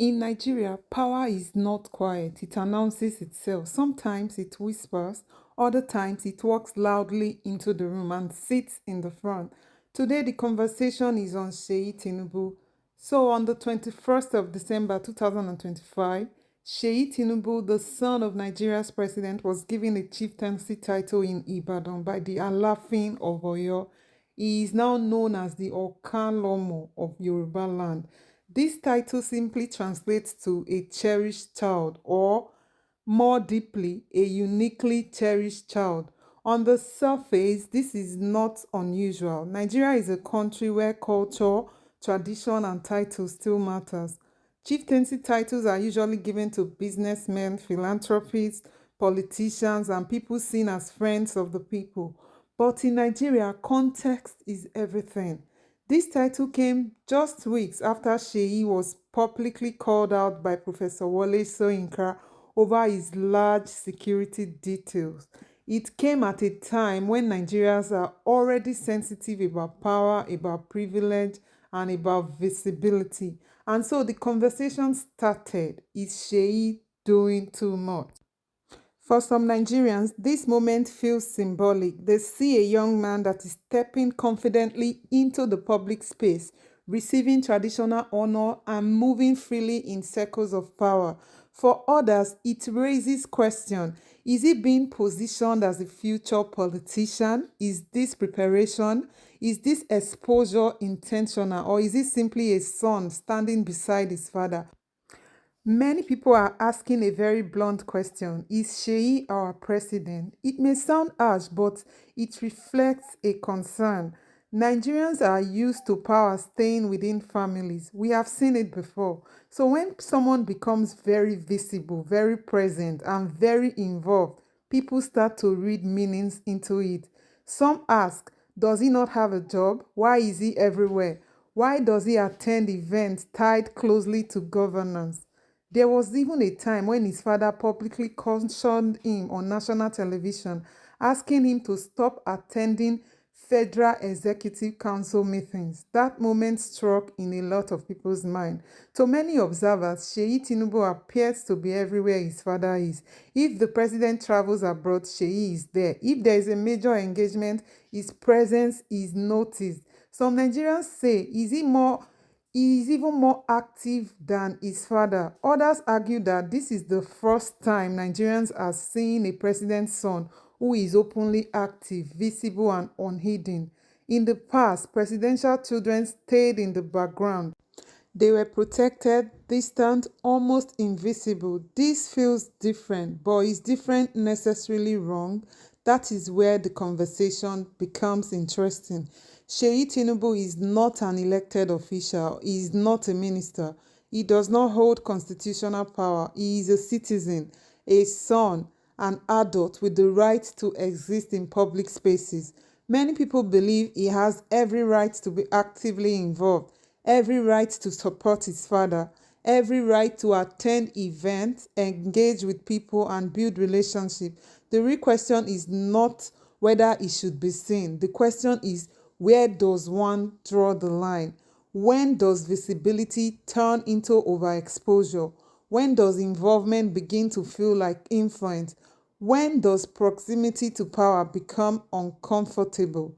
In Nigeria, power is not quiet. It announces itself. Sometimes it whispers, other times it walks loudly into the room and sits in the front. Today, the conversation is on Seyi Tinubu. So, on the 21st of December 2025, Seyi Tinubu, the son of Nigeria's president, was given a chieftaincy title in Ibadan by the Alafin of Oyo. He is now known as the Okanlomo of Yoruba land. This title simply translates to a cherished child, or more deeply, a uniquely cherished child. On the surface, this is not unusual. Nigeria is a country where culture, tradition, and titles still matters. Chieftaincy titles are usually given to businessmen, philanthropists, politicians, and people seen as friends of the people. But in Nigeria, context is everything. This title came just weeks after Seyi was publicly called out by Professor Wole Soyinka over his large security details. It came at a time when Nigerians are already sensitive about power, about privilege, and about visibility. And so the conversation started. Is Seyi doing too much? For some Nigerians, this moment feels symbolic. They see a young man that is stepping confidently into the public space, receiving traditional honor and moving freely in circles of power. For others, it raises question. Is he being positioned as a future politician? Is this preparation? Is this exposure intentional? Or is it simply a son standing beside his father? Many people are asking a very blunt question. Is Seyi our president? It may sound harsh, but it reflects a concern. Nigerians are used to power staying within families. We have seen it before. So when someone becomes very visible, very present, and very involved, people start to read meanings into it. Some ask, does he not have a job? Why is he everywhere? Why does he attend events tied closely to governance? There was even a time when his father publicly cautioned him on national television, asking him to stop attending Federal Executive Council meetings. That moment struck in a lot of people's mind. To many observers, Seyi Tinubu appears to be everywhere his father is. If the president travels abroad, Seyi is there. If there is a major engagement, his presence is noticed. Some Nigerians say, he is even more active than his father. Others argue that this is the first time Nigerians are seeing a president's son who is openly active, visible, and unhidden. In the past, presidential children stayed in the background. They were protected, distant, almost invisible. This feels different, but is different necessarily wrong? That is where the conversation becomes interesting. Seyi Tinubu is not an elected official. He is not a minister. He does not hold constitutional power. He is a citizen, a son, an adult with the right to exist in public spaces. Many people believe he has every right to be actively involved, every right to support his father, every right to attend events, engage with people, and build relationships. The real question is not whether it should be seen. The question is, where does one draw the line? When does visibility turn into overexposure? When does involvement begin to feel like influence? When does proximity to power become uncomfortable?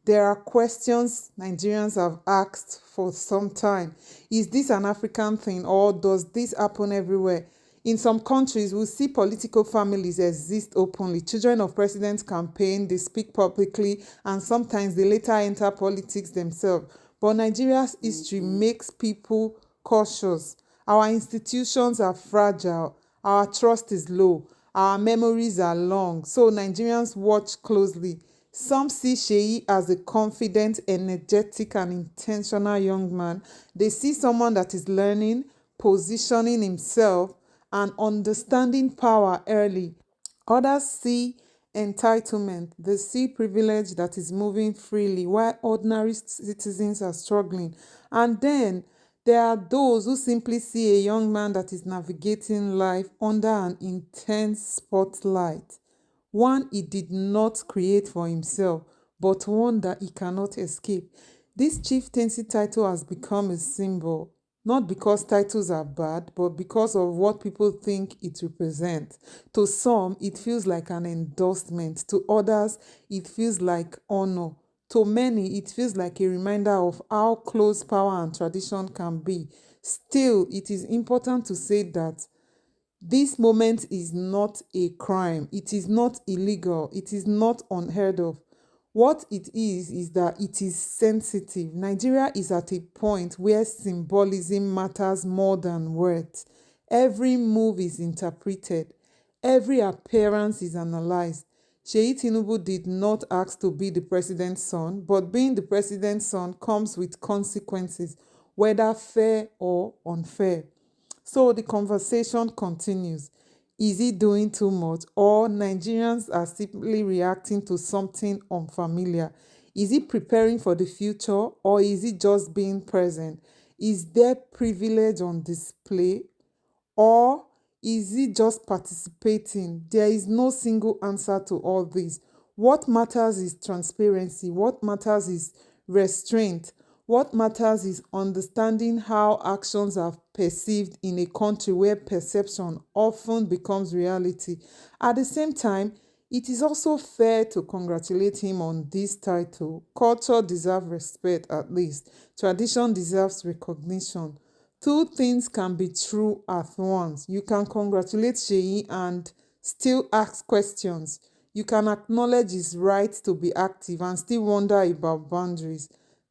There are questions Nigerians have asked for some time. Is this an African thing, or does this happen everywhere? In some countries, we see political families exist openly. Children of presidents campaign, they speak publicly, and sometimes they later enter politics themselves. But Nigeria's history makes people cautious. Our institutions are fragile. Our trust is low. Our memories are long. So Nigerians watch closely. Some see Seyi as a confident, energetic, and intentional young man. They see someone that is learning, positioning himself, and understanding power early. Others see entitlement. They see privilege that is moving freely while ordinary citizens are struggling. And then there are those who simply see a young man that is navigating life under an intense spotlight. One he did not create for himself, but one that he cannot escape. This chieftaincy title has become a symbol. Not because titles are bad, but because of what people think it represents. To some, it feels like an endorsement. To others, it feels like honor. To many, it feels like a reminder of how close power and tradition can be. Still, it is important to say that this moment is not a crime. It is not illegal. It is not unheard of. What it is that it is sensitive. Nigeria is at a point where symbolism matters more than words. Every move is interpreted. Every appearance is analyzed. Seyi Tinubu did not ask to be the president's son, but being the president's son comes with consequences, whether fair or unfair. So the conversation continues. Is he doing too much, or Nigerians are simply reacting to something unfamiliar? Is he preparing for the future, or is he just being present? Is there privilege on display, or is he just participating? There is no single answer to all this. What matters is transparency. What matters is restraint. What matters is understanding how actions are perceived in a country where perception often becomes reality. At the same time, it is also fair to congratulate him on this title. Culture deserves respect at least. Tradition deserves recognition. Two things can be true at once. You can congratulate Sheyi and still ask questions. You can acknowledge his right to be active and still wonder about boundaries.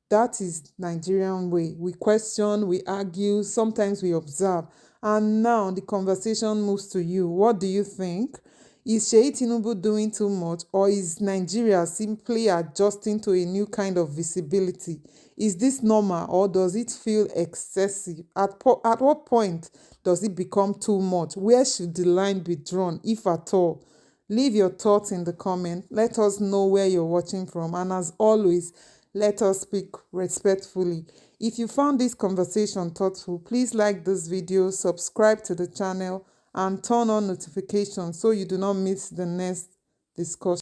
That is Nigerian way. We question, we argue, sometimes we observe. And now the conversation moves to you. What do you think? Is Seyi Tinubu doing too much, or is Nigeria simply adjusting to a new kind of visibility? Is this normal, or does it feel excessive? At what point does it become too much? Where should the line be drawn, if at all? Leave your thoughts in the comment. Let us know where you're watching from. And as always, let us speak respectfully. If you found this conversation thoughtful, please like this video, subscribe to the channel, and turn on notifications so you do not miss the next discussion.